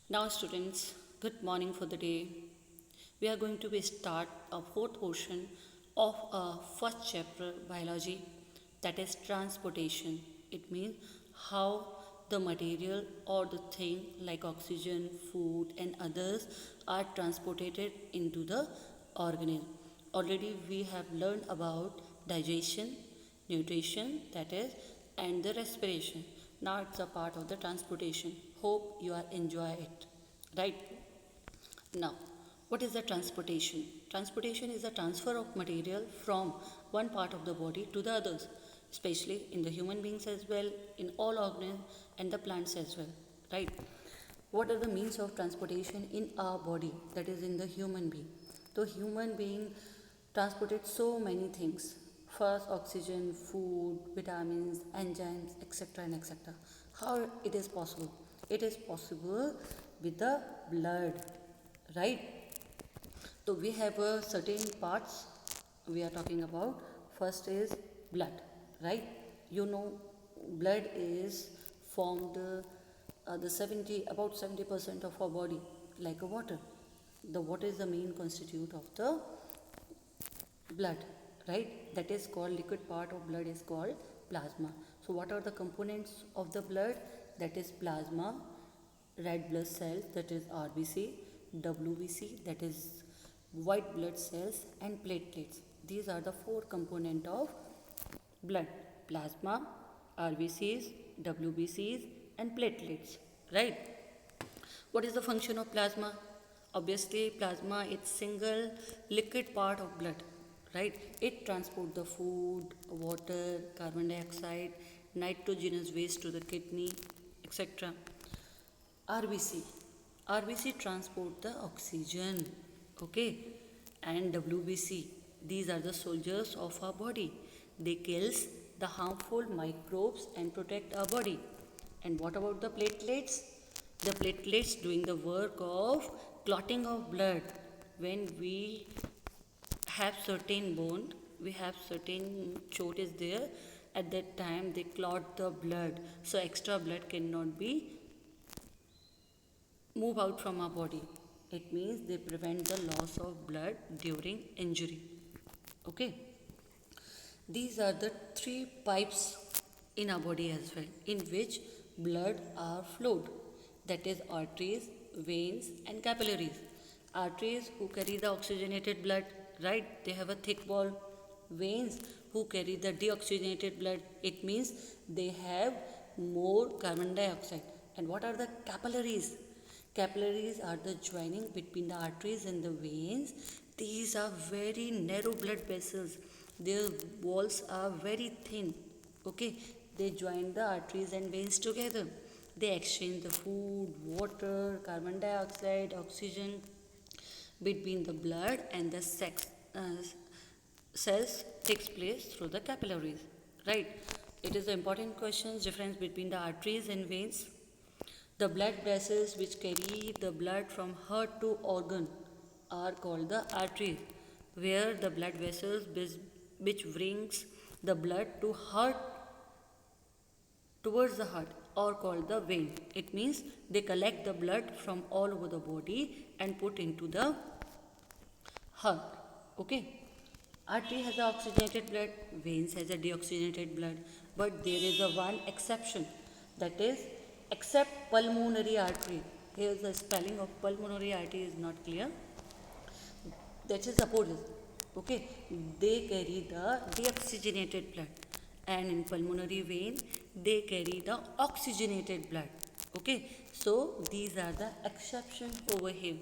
Now, students, good morning for the day. We are going to be start a fourth portion of our first chapter biology, that is transportation. It means how the material or the thing like oxygen, food, and others are transported into the organism. Already we have learned about digestion, nutrition, that is, and the respiration. Now it's a part of the transportation. Hope you are enjoy it. Right? Now, what is the transportation? Transportation is the transfer of material from one part of the body to the others, especially in the human beings as well, in all organisms and the plants as well. Right? What are the means of transportation in our body, that is in the human being? The human being transported so many things. First, oxygen, food, vitamins, enzymes, etc. and etc. How it is possible? It is possible with the blood, right? So we have certain parts we are talking about. First is blood, right? You know, blood is formed the 70 about 70% of our body, like a water. The water is the main constitute of the blood, right? That is called liquid part of blood is called plasma. So what are the components of the blood? That is plasma, red blood cells, that is RBC, WBC, that is white blood cells, and platelets. These are the four component of blood: plasma, RBCs, WBCs, and platelets, right? What is the function of plasma? Obviously, plasma is single liquid part of blood, right? It transports the food, water, carbon dioxide, nitrogenous waste to the kidney, etc. RBC. RBC transport the oxygen, okay, and WBC. These are the soldiers of our body. They kills the harmful microbes and protect our body. And what about the platelets? The platelets doing the work of clotting of blood. When we have certain bone, we have certain chot is there. At that time, they clot the blood, so extra blood cannot be move out from our body. It means they prevent the loss of blood during injury. Okay. These are the three pipes in our body as well, in which blood are flowed. That is arteries, veins, and capillaries. Arteries who carry the oxygenated blood, right? They have a thick wall. Veins who carry the deoxygenated blood. It means they have more carbon dioxide. And what are the capillaries? Capillaries are the joining between the arteries and the veins. These are very narrow blood vessels. Their walls are very thin. Okay, they join the arteries and veins together. They exchange the food, water, carbon dioxide, oxygen between the blood and the cells takes place through the capillaries. Right? It is an important question, difference between the arteries and veins. The blood vessels which carry the blood from heart to organ are called the arteries, where the blood vessels which brings the blood to heart towards the heart are called the vein. It means they collect the blood from all over the body and put into the heart. Okay. Artery has a oxygenated blood, veins has a deoxygenated blood, but there is a one exception, that is except pulmonary artery. Here the spelling of pulmonary artery is not clear. That is opposite. Okay, they carry the deoxygenated blood, and in pulmonary vein they carry the oxygenated blood. Okay, so these are the exceptions over here.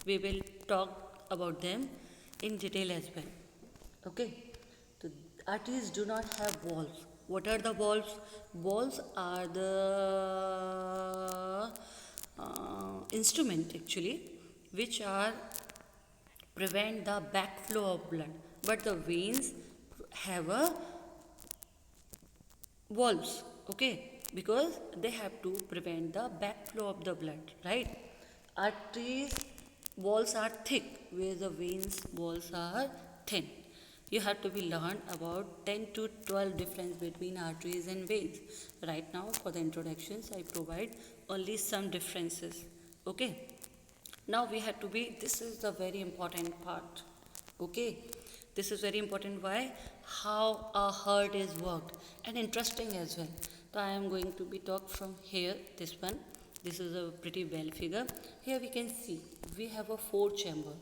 We will talk about them in detail as well. Okay, so arteries do not have walls. What are the walls? Walls are the instrument actually which are prevent the backflow of blood, but the veins have a valves, okay, because they have to prevent the backflow of the blood, right? Arteries walls are thick, where the veins walls are thin. You have to be learned about 10 to 12 difference between arteries and veins. Right now, for the introductions, I provide only some differences. Okay, now we have to be, this is the very important part. Okay, this is very important. Why? How our heart is worked, and interesting as well. So I am going to be talk from here, this one. This is a pretty well figure. Here we can see we have a four chamber,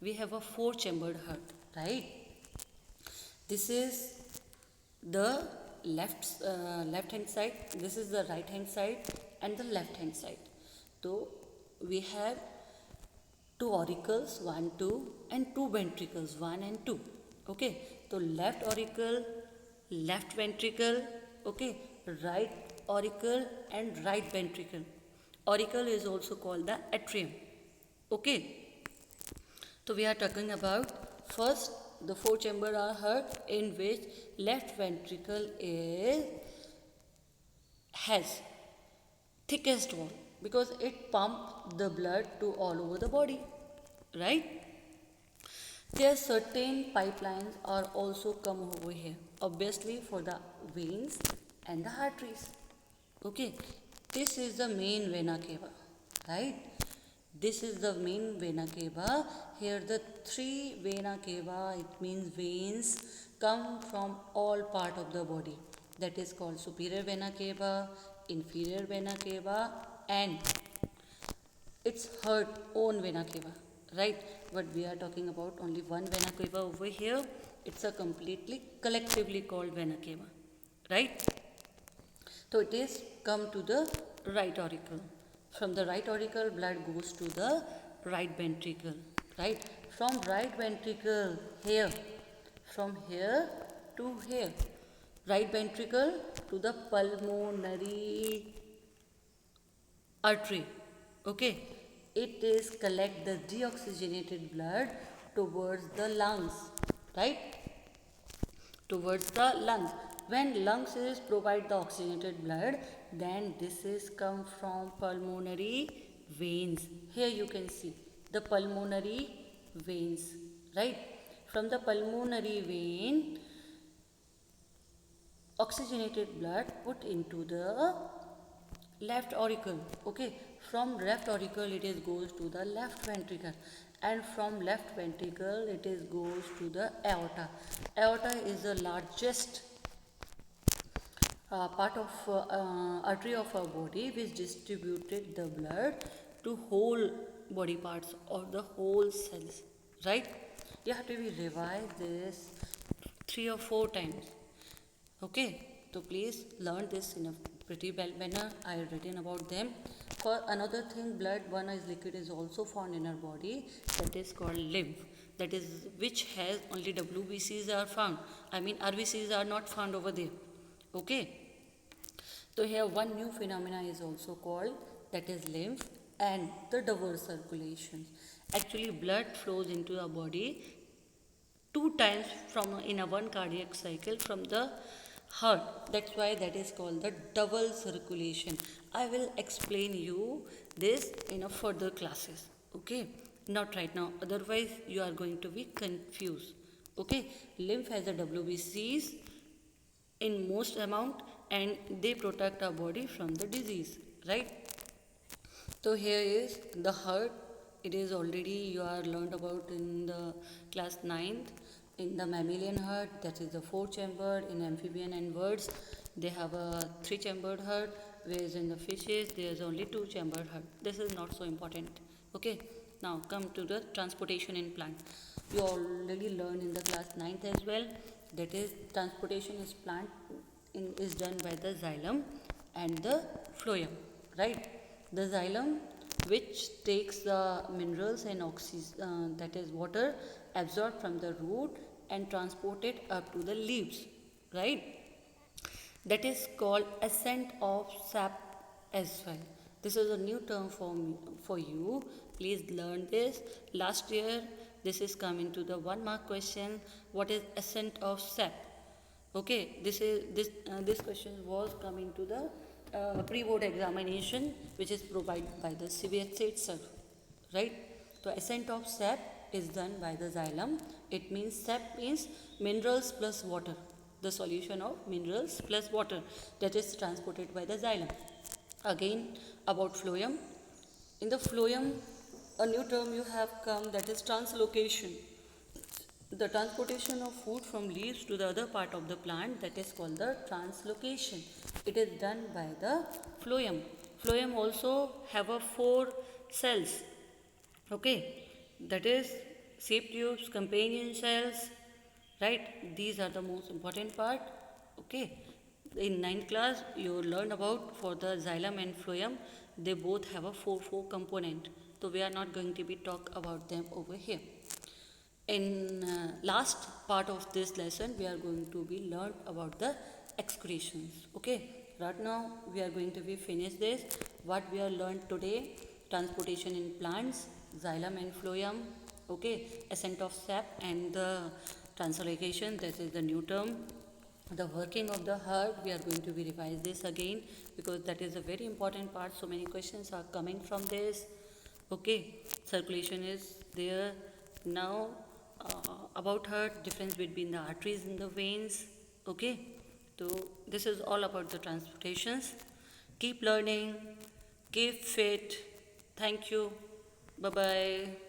we have a four chambered heart, right? This is the left hand side, this is the right hand side, and the left hand side. So we have two auricles, 1, 2, and two ventricles, 1 and 2. Okay, so left auricle, left ventricle, okay, right auricle and right ventricle. Auricle is also called the atrium. Okay, so we are talking about first the four chamber are heart, in which left ventricle is has thickest wall because it pump the blood to all over the body, right? There certain pipelines are also come over here, obviously for the veins and the arteries. Okay, this is the main vena cava, right? This is the main vena cava. Here the three vena cava, it means veins, come from all part of the body. That is called superior vena cava, inferior vena cava, and its her own vena cava, right? But we are talking about only one vena cava over here. It's a completely collectively called vena cava, right? So it is come to the right auricle. From the right auricle, blood goes to the right ventricle, right? From right ventricle here, from here to here, right ventricle to the pulmonary artery. Okay, it is collect the deoxygenated blood towards the lungs, right? Towards the lungs. When lungs is provide the oxygenated blood, then this is come from pulmonary veins. Here you can see the pulmonary veins, right? From the pulmonary vein, oxygenated blood put into the left auricle. Okay, from left auricle it is goes to the left ventricle, and from left ventricle it is goes to the aorta. Aorta is the largest part of artery of our body which distributed the blood to whole body parts or the whole cells, right? You have to be revise this 3 or 4 times. Okay, so please learn this in a pretty well manner. I have written about them. For another thing, blood, one is liquid, is also found in our body, that is called lymph. That is which has only WBCs are found. I mean RBCs are not found over there. Okay. So here one new phenomena is also called, that is lymph and the double circulation. Actually, blood flows into our body 2 times from in a one cardiac cycle from the heart. That's why that is called the double circulation. I will explain you this in a further classes. Okay, not right now, otherwise you are going to be confused. Okay, lymph has a WBCs in most amount, and they protect our body from the disease, right? So here is the heart. It is already you are learned about in the class 9th. In the mammalian heart, that is the 4-chambered. In amphibian and birds, they have a 3-chambered heart. Whereas in the fishes, there is only 2-chambered heart. This is not so important. Okay. Now come to the transportation in plant. You already learned in the class 9th as well. That is transportation is plant is done by the xylem and the phloem, right? The xylem, which takes the minerals and that is water, absorbed from the root and transport it up to the leaves, right? That is called ascent of sap as well. This is a new term for you. Please learn this. Last year, this is coming to the 1 mark question. What is ascent of sap? Okay, this question was coming to the pre-board examination, which is provided by the CBSE itself, right? So ascent of sap is done by the xylem. It means sap means minerals plus water, the solution of minerals plus water that is transported by the xylem. Again about phloem. In the phloem, a new term you have come, that is translocation. The transportation of food from leaves to the other part of the plant, that is called the translocation. It is done by the phloem. Phloem also have a 4 cells. Okay, that is shape tubes, companion cells, right? These are the most important part. Okay, in ninth class you learn about for the xylem and phloem. They both have a 4 component. So we are not going to be talk about them over here. In last part of this lesson, we are going to be learned about the excretions. Okay, right now we are going to be finish this. What we are learned today: transportation in plants, xylem and phloem. Okay, ascent of sap and the translocation. This is the new term. The working of the heart. We are going to be revise this again because that is a very important part. So many questions are coming from this. Okay, circulation is there now. About her difference between the arteries and the veins. Okay, so this is all about the transportations. Keep learning, keep fit. Thank you. Bye bye.